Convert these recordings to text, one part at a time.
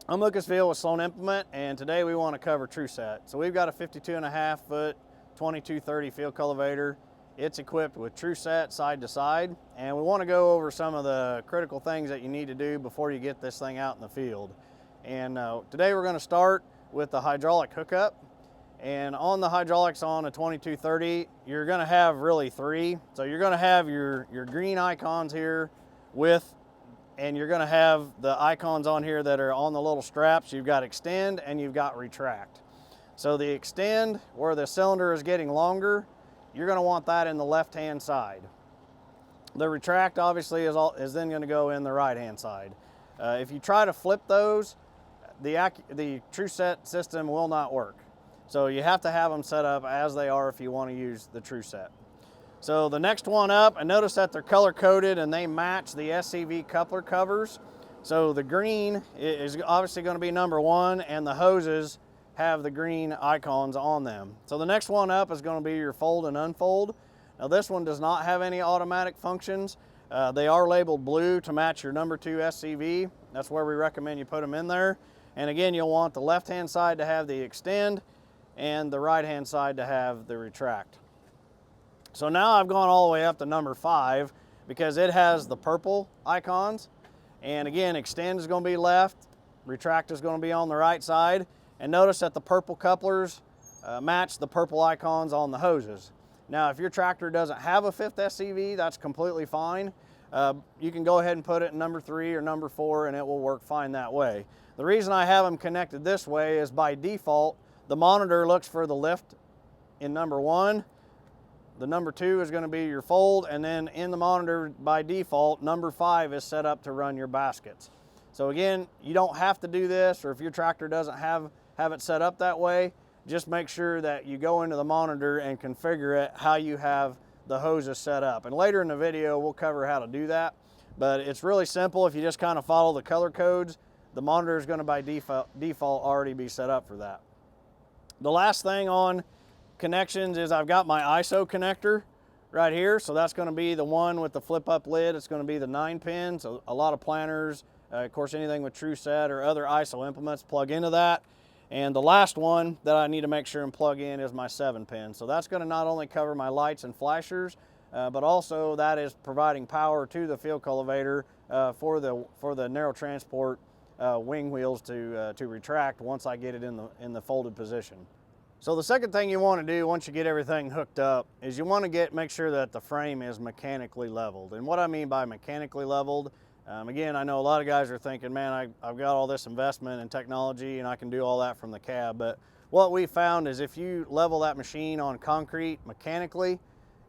I'm Lucas Veale with Sloan Implement, and today we want to cover Tru-Set. So we've got a 52.5 foot 2230 field cultivator. It's equipped with Tru-Set side to side, and we want to go over some of the critical things that you need to do before you get this thing out in the field. And today we're going to start with the hydraulic hookup. And on the hydraulics on a 2230, you're going to have really three. So you're going to have your green icons here and you're going to have the icons on here that are on the little straps. You've got extend and you've got retract. So the extend, where the cylinder is getting longer, you're going to want that in the left-hand side. The retract obviously is then going to go in the right-hand side. If you try to flip those, the Tru-Set system will not work. So you have to have them set up as they are if you want to use the Tru-Set. So the next one up, and notice that they're color coded and they match the SCV coupler covers. So the green is obviously going to be number one, and the hoses have the green icons on them. So the next one up is going to be your fold and unfold. Now this one does not have any automatic functions. They are labeled blue to match your number 2 SCV. That's where we recommend you put them in there. And again, you'll want the left-hand side to have the extend and the right-hand side to have the retract. So now I've gone all the way up to number 5 because it has the purple icons. And again, extend is going to be left, retract is going to be on the right side. And notice that the purple couplers match the purple icons on the hoses. Now, if your tractor doesn't have a 5th SCV, that's completely fine. You can go ahead and put it in number 3 or number 4 and it will work fine that way. The reason I have them connected this way is by default, the monitor looks for the lift in number 1. The number 2 is going to be your fold, and then in the monitor by default, number 5 is set up to run your baskets. So again, you don't have to do this, or if your tractor doesn't have it set up that way, just make sure that you go into the monitor and configure it how you have the hoses set up. And later in the video, we'll cover how to do that. But it's really simple. If you just kind of follow the color codes, the monitor is going to by default already be set up for that. The last thing on connections is I've got my ISO connector right here. So that's going to be the one with the flip up lid. It's going to be the 9-pin. So a lot of planters, of course, anything with Tru-Set or other ISO implements plug into that. And the last one that I need to make sure and plug in is my 7-pin. So that's going to not only cover my lights and flashers, but also that is providing power to the field cultivator for the narrow transport wing wheels to retract once I get it in the folded position. So the second thing you want to do once you get everything hooked up is you want to make sure that the frame is mechanically leveled. And what I mean by mechanically leveled, again, I know a lot of guys are thinking, man, I've got all this investment in technology and I can do all that from the cab. But what we found is if you level that machine on concrete mechanically,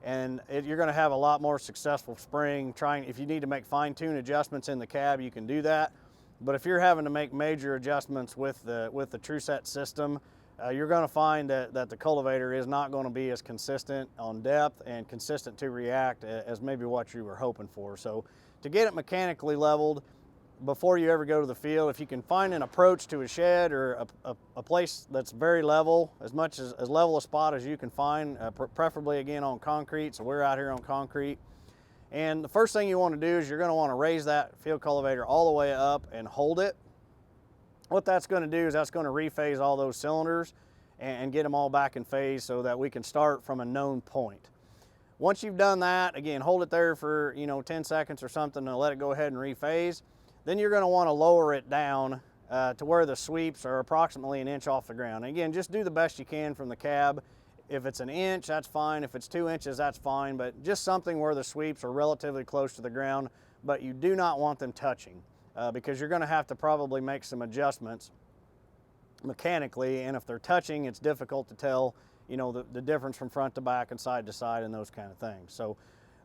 and you're going to have a lot more successful spring. If you need to make fine-tune adjustments in the cab, you can do that. But if you're having to make major adjustments with the Tru-Set system, you're going to find that the cultivator is not going to be as consistent on depth and consistent to react as maybe what you were hoping for. So to get it mechanically leveled before you ever go to the field, if you can find an approach to a shed or a place that's very level, as level a spot as you can find, preferably again on concrete. So we're out here on concrete. And the first thing you want to do is you're going to want to raise that field cultivator all the way up and hold it. What that's going to do is that's going to rephase all those cylinders and get them all back in phase so that we can start from a known point. Once you've done that, again, hold it there for 10 seconds or something and let it go ahead and rephase. Then you're going to want to lower it down to where the sweeps are approximately 1 inch off the ground. And again, just do the best you can from the cab. If it's 1 inch, that's fine. If it's 2 inches, that's fine. But just something where the sweeps are relatively close to the ground, but you do not want them touching. Because you're going to have to probably make some adjustments mechanically, and if they're touching, it's difficult to tell, the difference from front to back and side to side and those kind of things. So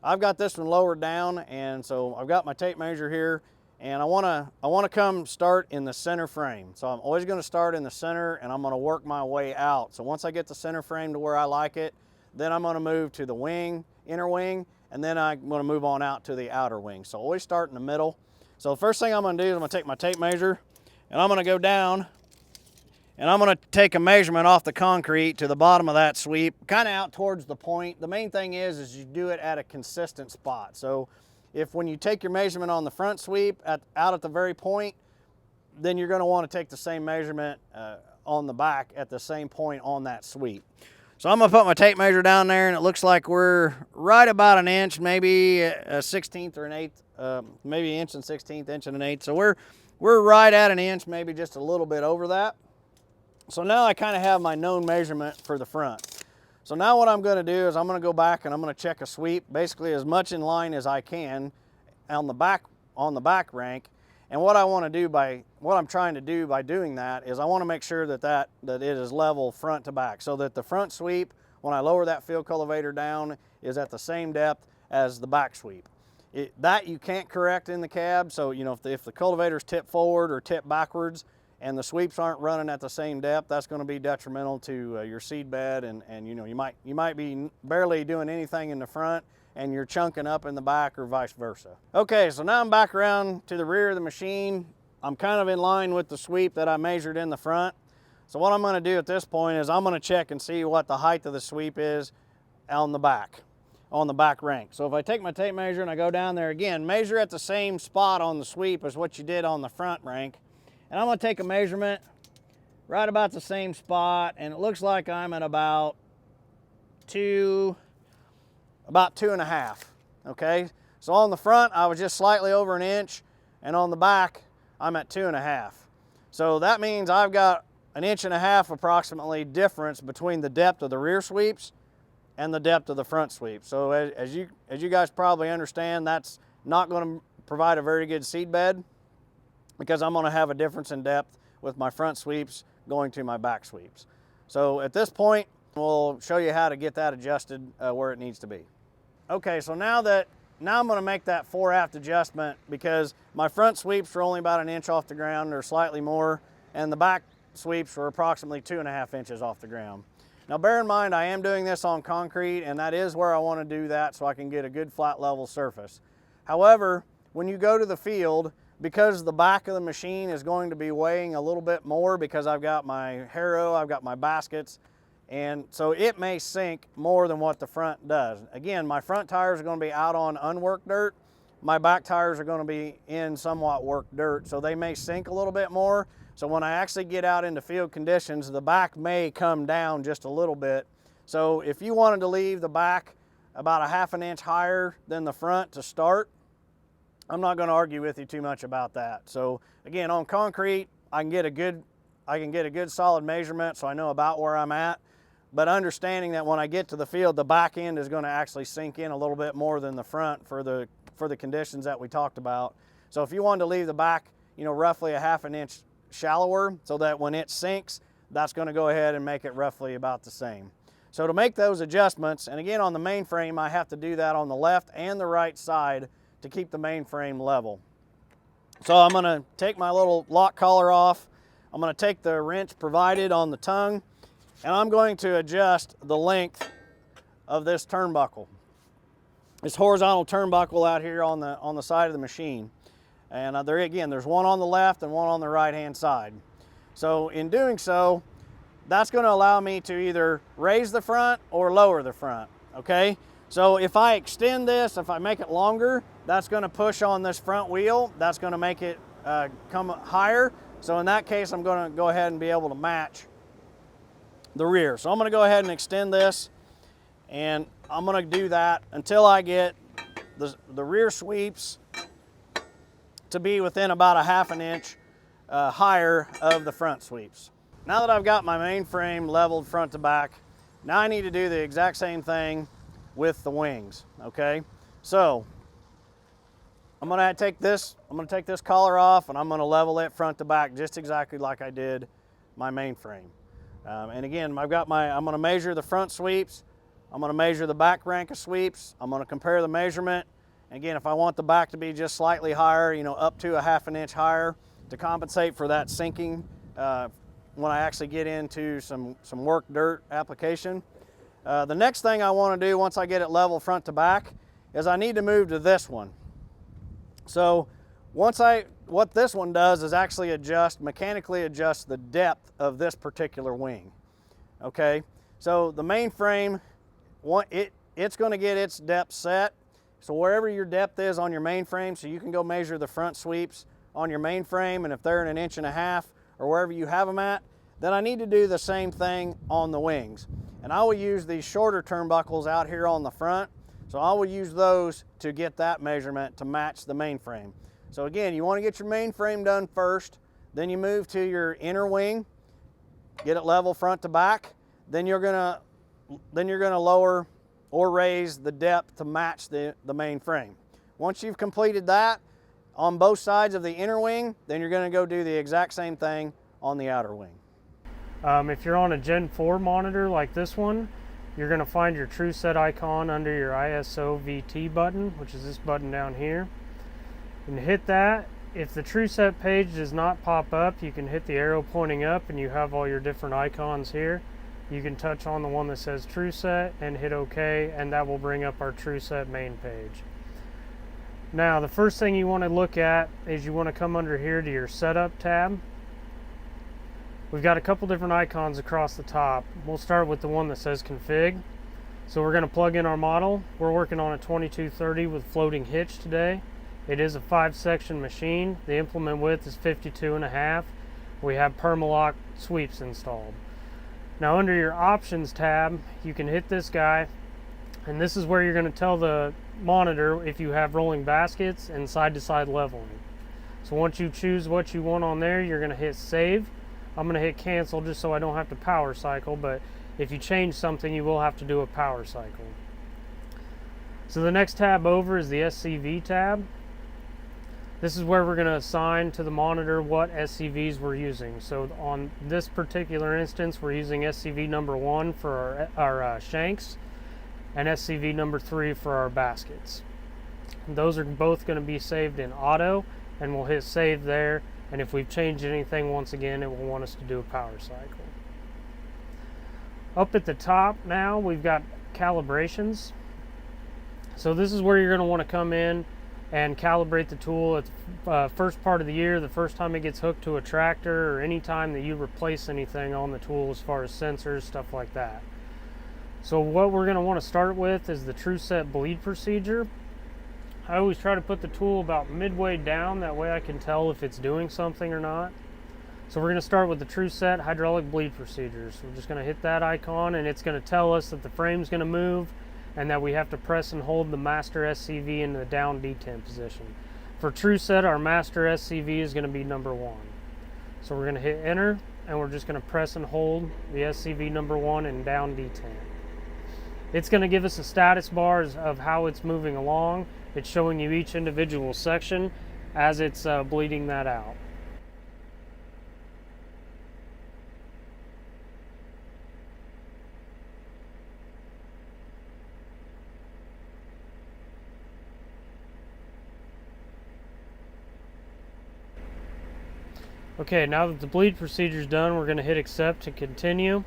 I've got this one lowered down, and so I've got my tape measure here, and I want to come start in the center frame. So I'm always going to start in the center, and I'm going to work my way out. So once I get the center frame to where I like it, then I'm going to move to the wing, inner wing, and then I'm going to move on out to the outer wing. So always start in the middle. So the first thing I'm going to do is I'm going to take my tape measure and I'm going to go down and I'm going to take a measurement off the concrete to the bottom of that sweep, kind of out towards the point. The main thing is you do it at a consistent spot. So if when you take your measurement on the front sweep out at the very point, then you're going to want to take the same measurement on the back at the same point on that sweep. So I'm going to put my tape measure down there, and it looks like we're right about an inch, maybe a 1/16 or an 1/8, maybe 1 1/16, 1 1/8. So we're right at an inch, maybe just a little bit over that. So now I kind of have my known measurement for the front. So now what I'm going to do is I'm going to go back and I'm going to check a sweep, basically as much in line as I can on the back rank. And what I'm trying to do by doing that is I want to make sure that it is level front to back, so that the front sweep, when I lower that field cultivator down, is at the same depth as the back sweep. That you can't correct in the cab. So if the cultivator's tipped forward or tipped backwards and the sweeps aren't running at the same depth, that's going to be detrimental to your seed bed, and you might be barely doing anything in the front and you're chunking up in the back, or vice versa. Okay, so now I'm back around to the rear of the machine. I'm kind of in line with the sweep that I measured in the front. So what I'm going to do at this point is I'm going to check and see what the height of the sweep is on the back rank. So if I take my tape measure and I go down there again, measure at the same spot on the sweep as what you did on the front rank. And I'm going to take a measurement right about the same spot, and it looks like I'm at about 2.5, okay? So on the front, I was just slightly over an inch, and on the back, I'm at 2.5. So that means I've got 1.5 inches approximately difference between the depth of the rear sweeps and the depth of the front sweep. So as you guys probably understand, that's not going to provide a very good seed bed, because I'm going to have a difference in depth with my front sweeps going to my back sweeps. So at this point, we'll show you how to get that adjusted where it needs to be. Okay, so now I'm going to make that 4/8 adjustment, because my front sweeps were only about an inch off the ground or slightly more, and the back sweeps were approximately 2.5 inches off the ground. Now bear in mind, I am doing this on concrete, and that is where I want to do that so I can get a good flat level surface. However, when you go to the field, because the back of the machine is going to be weighing a little bit more, because I've got my harrow, I've got my baskets, and so it may sink more than what the front does. Again, my front tires are going to be out on unworked dirt. My back tires are going to be in somewhat worked dirt, so they may sink a little bit more. So when I actually get out into field conditions, the back may come down just a little bit. So if you wanted to leave the back about 1/2 inch higher than the front to start, I'm not going to argue with you too much about that. So again, on concrete, I can get a good solid measurement, so I know about where I'm at. But understanding that when I get to the field, the back end is going to actually sink in a little bit more than the front for the conditions that we talked about. So if you wanted to leave the back, roughly 1/2 inch shallower, so that when it sinks, that's going to go ahead and make it roughly about the same. So to make those adjustments, and again on the main frame, I have to do that on the left and the right side to keep the main frame level. So I'm going to take my little lock collar off. I'm going to take the wrench provided on the tongue, and I'm going to adjust the length of this turnbuckle. This horizontal turnbuckle out here on the side of the machine. And there's one on the left and one on the right hand side. So in doing so, that's going to allow me to either raise the front or lower the front, okay? So if I extend this, if I make it longer, that's going to push on this front wheel. That's going to make it come higher. So in that case, I'm going to go ahead and be able to match the rear. So I'm going to go ahead and extend this, and I'm going to do that until I get the rear sweeps to be within about 1/2 inch higher of the front sweeps. Now that I've got my main frame leveled front to back, now I need to do the exact same thing with the wings, okay? So I'm going to take this collar off, and I'm going to level it front to back just exactly like I did my main frame. And again, I'm going to measure the front sweeps. I'm going to measure the back rank of sweeps. I'm going to compare the measurement. Again, if I want the back to be just slightly higher, up to 1/2 inch higher to compensate for that sinking when I actually get into some work dirt application. The next thing I want to do once I get it level front to back is I need to move to this one. So what this one does is actually mechanically adjust the depth of this particular wing, okay? So the main frame, it's going to get its depth set. So wherever your depth is on your main frame, so you can go measure the front sweeps on your mainframe, and if they're in 1.5 inches or wherever you have them at, then I need to do the same thing on the wings. And I will use these shorter turnbuckles out here on the front. So I will use those to get that measurement to match the mainframe. So again, you want to get your mainframe done first, then you move to your inner wing, get it level front to back, then you're gonna lower or raise the depth to match the main frame. Once you've completed that on both sides of the inner wing, then you're gonna go do the exact same thing on the outer wing. If you're on a Gen 4 monitor like this one, you're gonna find your TruSet icon under your ISO VT button, which is this button down here. You can hit that. If the TruSet page does not pop up, you can hit the arrow pointing up and you have all your different icons here. You can touch on the one that says TruSet and hit OK, and that will bring up our TruSet main page. Now, the first thing you want to look at is you want to come under here to your Setup tab. We've got a couple different icons across the top. We'll start with the one that says Config. So we're going to plug in our model. We're working on a 2230 with floating hitch today. It is a 5-section machine. The implement width is 52.5. We have Permalock sweeps installed. Now under your Options tab, you can hit this guy, and this is where you're going to tell the monitor if you have rolling baskets and side-to-side leveling. So once you choose what you want on there, you're going to hit Save. I'm going to hit Cancel just so I don't have to power cycle, but if you change something, you will have to do a power cycle. So the next tab over is the SCV tab. This is where we're going to assign to the monitor what SCVs we're using. So on this particular instance, we're using SCV number 1 for our shanks and SCV number 3 for our baskets. And those are both going to be saved in auto, and we'll hit save there. And if we've changed anything, once again, it will want us to do a power cycle. Up at the top now, we've got calibrations. So this is where you're going to want to come in and calibrate the tool at the first part of the year, the first time it gets hooked to a tractor, or any time that you replace anything on the tool as far as sensors, stuff like that. So what we're going to want to start with is the TruSet bleed procedure. I always try to put the tool about midway down, that way I can tell if it's doing something or not. So we're going to start with the TruSet hydraulic bleed procedure. So we're just going to hit that icon, and it's going to tell us that the frame's going to move and that we have to press and hold the master SCV in the down detent position. For TruSet, our master SCV is going to be number 1. So we're going to hit enter, and we're just going to press and hold the SCV number 1 in down detent. It's going to give us a status bar of how it's moving along. It's showing you each individual section as it's bleeding that out. Okay, now that the bleed procedure is done, we're going to hit accept to continue.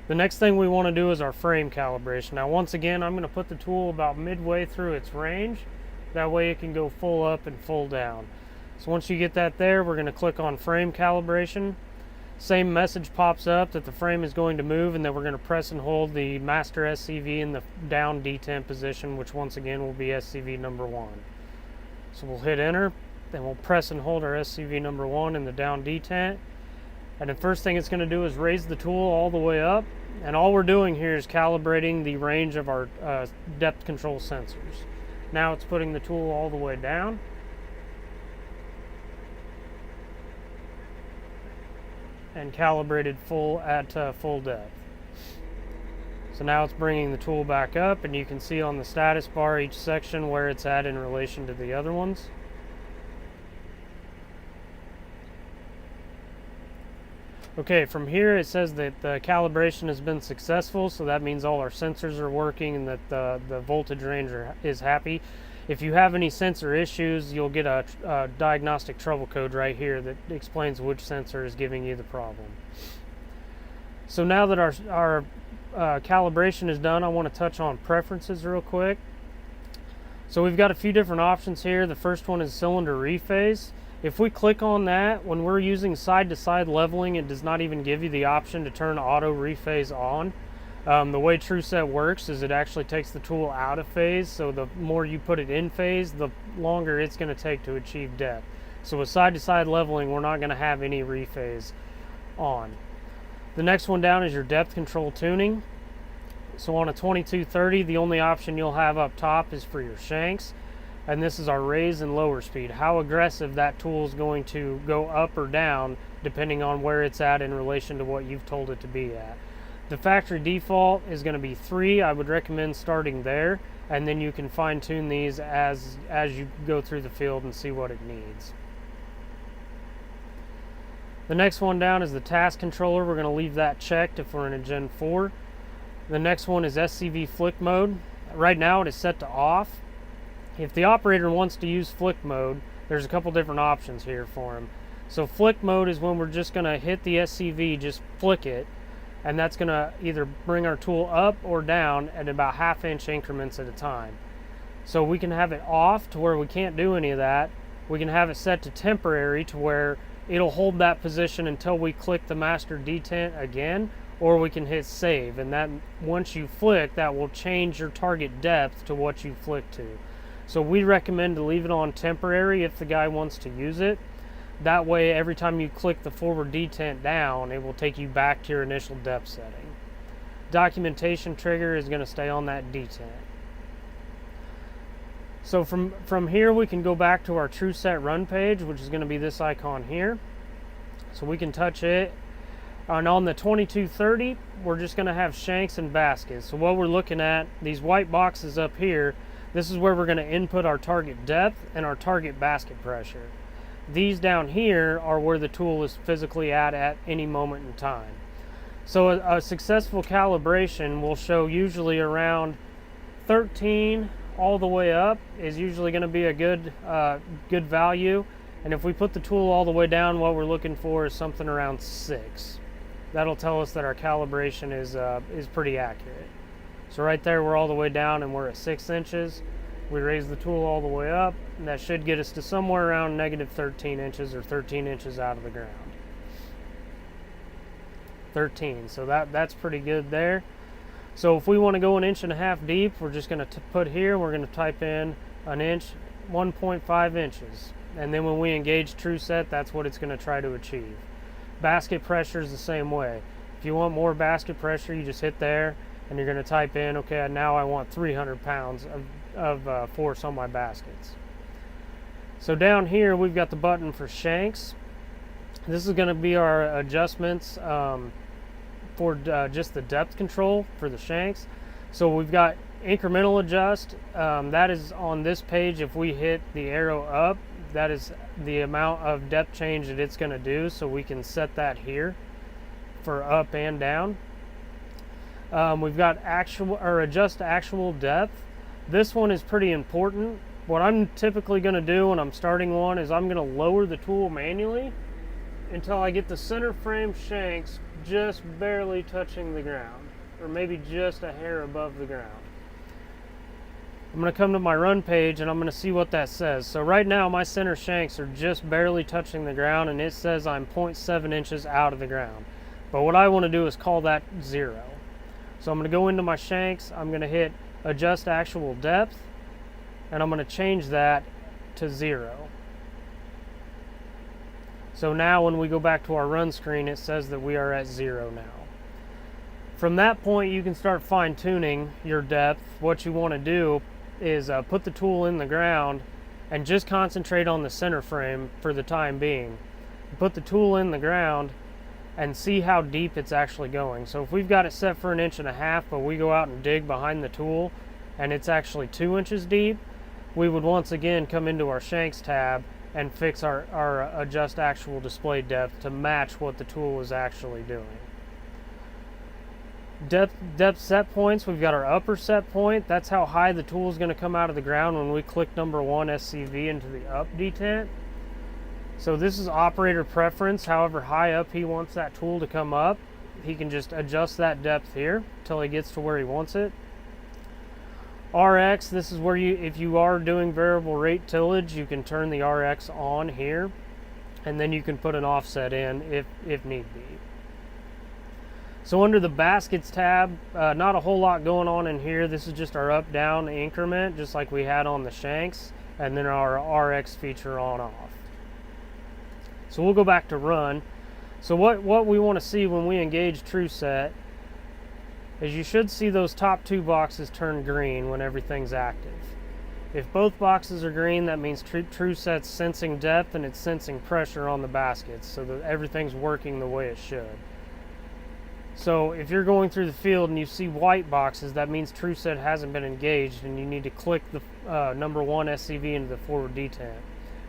The next thing we want to do is our frame calibration. Now once again, I'm going to put the tool about midway through its range. That way it can go full up and full down. So once you get that there, we're going to click on frame calibration. Same message pops up that the frame is going to move, and then we're going to press and hold the master SCV in the down detent position, which once again will be SCV number 1. So we'll hit enter. Then we'll press and hold our SCV number 1 in the down detent. And the first thing it's going to do is raise the tool all the way up. And all we're doing here is calibrating the range of our depth control sensors. Now it's putting the tool all the way down. And calibrated at full depth. So now it's bringing the tool back up, and you can see on the status bar each section where it's at in relation to the other ones. Okay, from here it says that the calibration has been successful, so that means all our sensors are working and that the voltage range is happy. If you have any sensor issues, you'll get a diagnostic trouble code right here that explains which sensor is giving you the problem. So now that our calibration is done, I want to touch on preferences real quick. So we've got a few different options here. The first one is cylinder rephase. If we click on that, when we're using side-to-side leveling, it does not even give you the option to turn auto rephase on. The way TruSet works is it actually takes the tool out of phase, so the more you put it in phase, the longer it's going to take to achieve depth. So with side-to-side leveling, we're not going to have any rephase on. The next one down is your depth control tuning. So on a 2230, the only option you'll have up top is for your shanks, and this is our raise and lower speed. How aggressive that tool is going to go up or down depending on where it's at in relation to what you've told it to be at. The factory default is going to be 3. I would recommend starting there, and then you can fine tune these as you go through the field and see what it needs. The next one down is the task controller. We're going to leave that checked if we're in a Gen 4. The next one is SCV flick mode. Right now it is set to off. If the operator wants to use flick mode, there's a couple different options here for him. So flick mode is when we're just going to hit the SCV, just flick it, and that's going to either bring our tool up or down at about 1/2 inch increments at a time. So we can have it off to where we can't do any of that. We can have it set to temporary to where it'll hold that position until we click the master detent again, or we can hit save, and that once you flick, that will change your target depth to what you flick to. So we recommend to leave it on temporary if the guy wants to use it. That way every time you click the forward detent down, it will take you back to your initial depth setting. Documentation trigger is going to stay on that detent. So from here we can go back to our TruSet run page, which is going to be this icon here. So we can touch it. And on the 2230, we're just going to have shanks and baskets. So what we're looking at, these white boxes up here, this is where we're going to input our target depth and our target basket pressure. These down here are where the tool is physically at any moment in time. So a successful calibration will show usually around 13 all the way up is usually going to be a good value. And if we put the tool all the way down, what we're looking for is something around 6. That'll tell us that our calibration is pretty accurate. So right there, we're all the way down and we're at 6 inches. We raise the tool all the way up, and that should get us to somewhere around negative 13 inches or 13 inches out of the ground. 13, so that's pretty good there. So if we want to go 1.5 inches deep, we're just going to put here, we're going to type in 1 inch, 1.5 inches. And then when we engage TruSet, that's what it's going to try to achieve. Basket pressure is the same way. If you want more basket pressure, you just hit there and you're going to type in, okay, now I want 300 pounds of force on my baskets. So down here, we've got the button for shanks. This is going to be our adjustments for just the depth control for the shanks. So we've got incremental adjust. That is on this page. If we hit the arrow up, that is the amount of depth change that it's going to do, so we can set that here for up and down. We've got actual or adjust actual depth. This one is pretty important. What I'm typically going to do when I'm starting one is I'm going to lower the tool manually until I get the center frame shanks just barely touching the ground, or maybe just a hair above the ground. I'm going to come to my run page and I'm going to see what that says. So right now my center shanks are just barely touching the ground, and it says I'm 0.7 inches out of the ground. But what I want to do is call that 0. So I'm going to go into my shanks, I'm going to hit adjust actual depth, and I'm going to change that to 0. So now when we go back to our run screen, it says that we are at 0 now. From that point, you can start fine-tuning your depth. What you want to do is put the tool in the ground and just concentrate on the center frame for the time being. Put the tool in the ground and see how deep it's actually going. So if we've got it set for 1.5 inches, but we go out and dig behind the tool and it's actually 2 inches deep, we would once again come into our shanks tab and fix our adjust actual display depth to match what the tool is actually doing. Depth set points, we've got our upper set point. That's how high the tool is going to come out of the ground when we click number 1 SCV into the up detent. So this is operator preference. However high up he wants that tool to come up, he can just adjust that depth here until he gets to where he wants it. RX, this is where if you are doing variable rate tillage, you can turn the RX on here, and then you can put an offset in if need be. So under the baskets tab, not a whole lot going on in here. This is just our up down increment, just like we had on the shanks, and then our RX feature on off. So we'll go back to run. So what we want to see when we engage Tru-Set is you should see those top 2 boxes turn green when everything's active. If both boxes are green, that means Tru-Set's sensing depth and it's sensing pressure on the baskets, so that everything's working the way it should. So if you're going through the field and you see white boxes, that means Tru-Set hasn't been engaged and you need to click the number 1 SCV into the forward detent.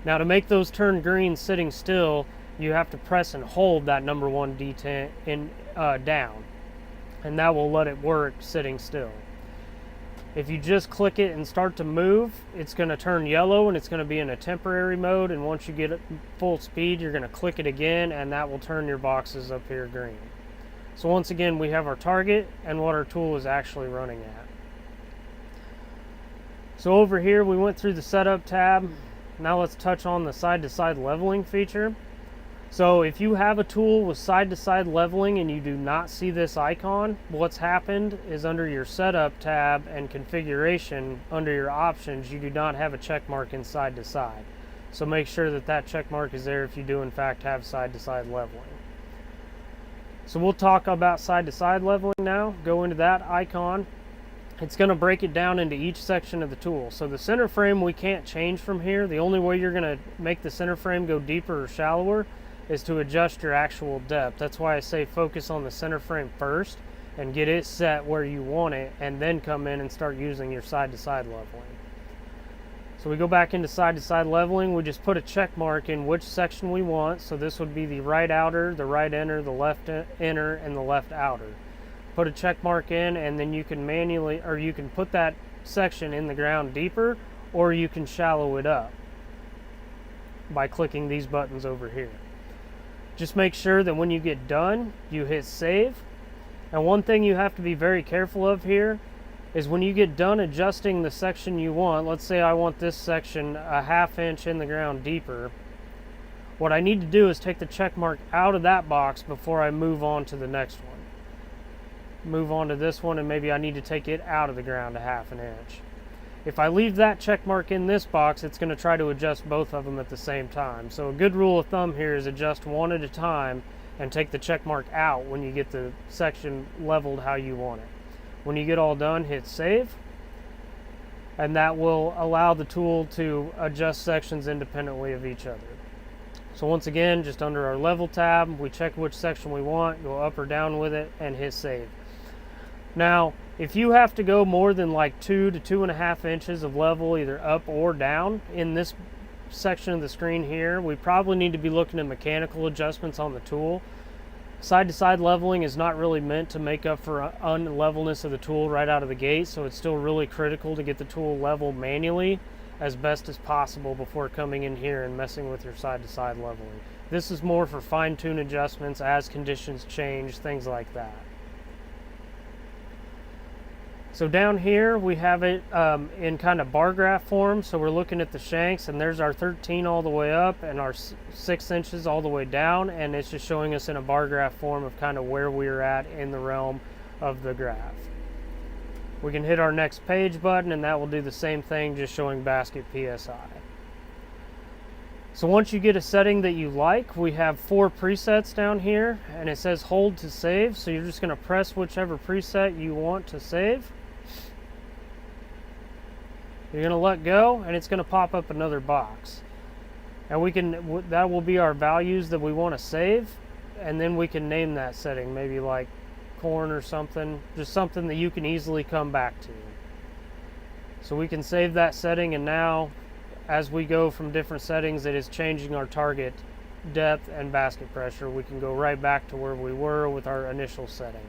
Now to make those turn green sitting still, you have to press and hold that number 1 detent down, and that will let it work sitting still. If you just click it and start to move, it's going to turn yellow and it's going to be in a temporary mode, and once you get it full speed, you're going to click it again and that will turn your boxes up here green. So once again, we have our target and what our tool is actually running at. So over here, we went through the setup tab. Now let's touch on the side-to-side leveling feature. So if you have a tool with side-to-side leveling and you do not see this icon, what's happened is under your setup tab and configuration, under your options, you do not have a check mark in side-to-side. So make sure that that check mark is there if you do in fact have side-to-side leveling. So we'll talk about side-to-side leveling now. Go into that icon. It's going to break it down into each section of the tool. So the center frame we can't change from here. The only way you're going to make the center frame go deeper or shallower is to adjust your actual depth. That's why I say focus on the center frame first and get it set where you want it, and then come in and start using your side-to-side leveling. So we go back into side-to-side leveling. We just put a check mark in which section we want. So this would be the right outer, the right inner, the left inner, and the left outer. Put a check mark in, and then you can manually, or you can put that section in the ground deeper, or you can shallow it up by clicking these buttons over here. Just make sure that when you get done, you hit save. And one thing you have to be very careful of here is when you get done adjusting the section you want, let's say I want this section a 1/2 inch in the ground deeper, what I need to do is take the check mark out of that box before I move on to the next one. Move on to this one, and maybe I need to take it out of the ground a 1/2 inch. If I leave that check mark in this box, it's going to try to adjust both of them at the same time. So a good rule of thumb here is adjust one at a time and take the check mark out when you get the section leveled how you want it. When you get all done, hit save, and that will allow the tool to adjust sections independently of each other. So once again, just under our level tab, we check which section we want, go up or down with it, and hit save. Now, if you have to go more than like 2 to 2.5 inches of level, either up or down in this section of the screen here, we probably need to be looking at mechanical adjustments on the tool. Side-to-side leveling is not really meant to make up for unlevelness of the tool right out of the gate, so it's still really critical to get the tool level manually as best as possible before coming in here and messing with your side-to-side leveling. This is more for fine-tune adjustments as conditions change, things like that. So down here we have it in kind of bar graph form, so we're looking at the shanks, and there's our 13 all the way up and our 6 inches all the way down, and it's just showing us in a bar graph form of kind of where we're at in the realm of the graph. We can hit our next page button, and that will do the same thing, just showing basket PSI. So once you get a setting that you like, we have 4 presets down here, and it says hold to save, so you're just going to press whichever preset you want to save. You're going to let go, and it's going to pop up another box. And that will be our values that we want to save, and then we can name that setting, maybe like corn or something, just something that you can easily come back to. So we can save that setting, and now as we go from different settings, it is changing our target depth and basket pressure. We can go right back to where we were with our initial setting.